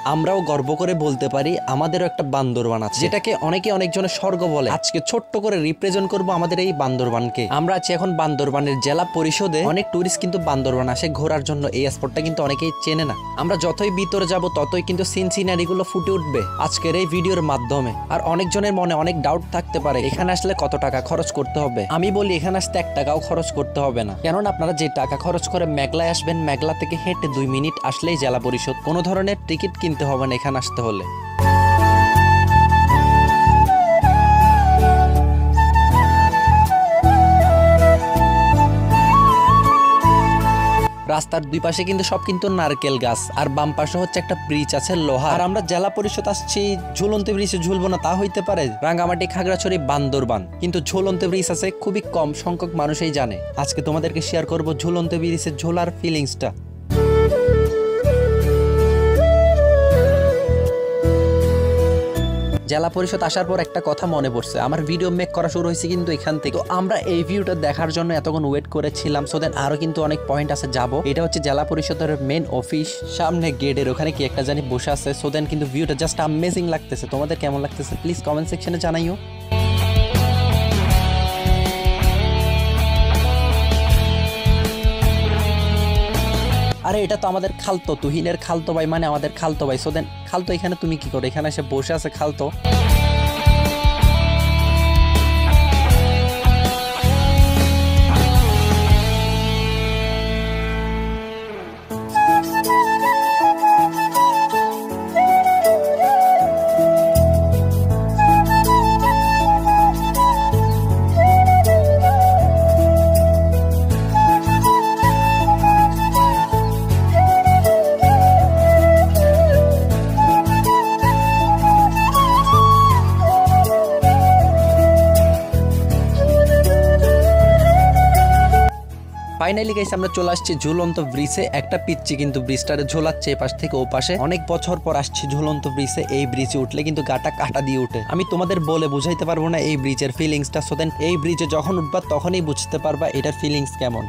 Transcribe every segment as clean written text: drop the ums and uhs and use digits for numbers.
আমরাও গর্ব করে বলতে পারি আমাদেরও একটা বান্দরবান আছে, যেটাকে অনেকে অনেকজনের স্বর্গ বলে। আজকে ছোট্ট করে রিপ্রেজেন্ট করব আমাদের এই বান্দরবানকে। আমরা আছি এখন বান্দরবানের জেলা পরিষদে। অনেক টুরিস্ট কিন্তু বান্দরবান আসে ঘোরার জন্য। এই স্পটটা কিন্তু অনেকেই চেনে না। আমরা যতই ভিতরে যাব ততই কিন্তু সিনসিনারি গুলো ফুটে উঠবে আজকের এই ভিডিওর মাধ্যমে। আর অনেকজনের মনে অনেক ডাউট থাকতে পারে এখানে আসলে কত টাকা খরচ করতে হবে। আমি বলি এখানে আসতে 1 টাকাও খরচ করতে হবে না, কেননা আপনারা যে টাকা খরচ করে মেঘলায় আসবেন, মেঘলা থেকে হেঁটে 2 মিনিট আসলেই জেলা পরিষদ। কোনো ধরনের টিকিট কিনতে হবে না এখানে আসতে হলে। রাস্তার 2 পাশে কিন্তু সব কিন্তু নারকেল গাছ, আর বাম পাশে হচ্ছে একটা ব্রিজ আছে লোহা। আর আমরা জেলা পরিষদ আসছি, ঝুলন্ত ব্রিজে ঝুলবো না তা হইতে পারে? রাঙ্গামাটি, খাগড়াছড়ি, বান্দরবান কিন্তু ঝুলন্ত ব্রিজ আছে, খুবই কম সংখ্যক মানুষই জানে। আজকে তোমাদেরকে শেয়ার করব ঝুলন্ত ব্রিজে ঝোলার ফিলিংসটা। জেলা পরিষদ আসার পর একটা কথা মনে পড়ছে, আমার ভিডিও মেক করা শুরু হয়েছে কিন্তু এখান থেকে। তো আমরা এই ভিউটা দেখার জন্য এতক্ষণ ওয়েট করেছিলাম। সো দেন আরো কিন্তু অনেক পয়েন্ট আছে যাব। এটা হচ্ছে জেলা পরিষদের মেন অফিস, সামনে গেটের ওখানে কি একটা জানি বসে আছে। সো দেন কিন্তু ভিউটা জাস্ট অ্যামেজিং লাগতেছে। তোমাদের কেমন লাগতেছে প্লিজ কমেন্ট সেকশনে জানাইও। আরে এটা তো আমাদের খালতো, তুহিনের খালতো ভাই, মানে আমাদের খালতো ভাই। সো দেন খালতো এখানে তুমি কি করো? এখানে এসে বসে আছে খালতো। ফাইনালি গাইস আমরা চলে আসছি ঝুলন্ত ব্রিজে। একটা পিচ্ছি কিন্তু ব্রিজটারে ঝোলাচ্ছে এ পাশ থেকে ও পাশে। অনেক বছর পর আসছি ঝুলন্ত ব্রিজে। এই ব্রিজে উঠলে কিন্তু গাটা কাটা দিয়ে উঠে। আমি তোমাদের বলে বুঝাইতে পারবো না এই ব্রিজের ফিলিংসটা। সো দেন এই ব্রিজে যখন উঠবা তখনই বুঝতে পারবা এটার ফিলিংস কেমন।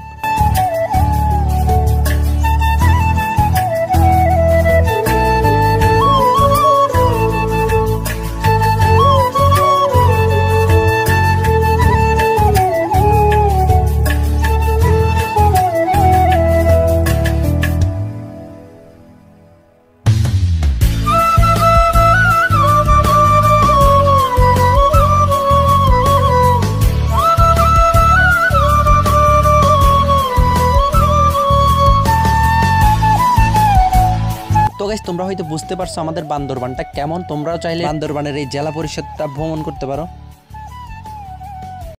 তো গাইস তোমরা হয়তো বুঝতে পারছো আমাদের বান্দরবানটা কেমন। তোমরাও চাইলে বান্দরবানের এই জেলা পরিষদটা ভ্রমণ করতে পারো।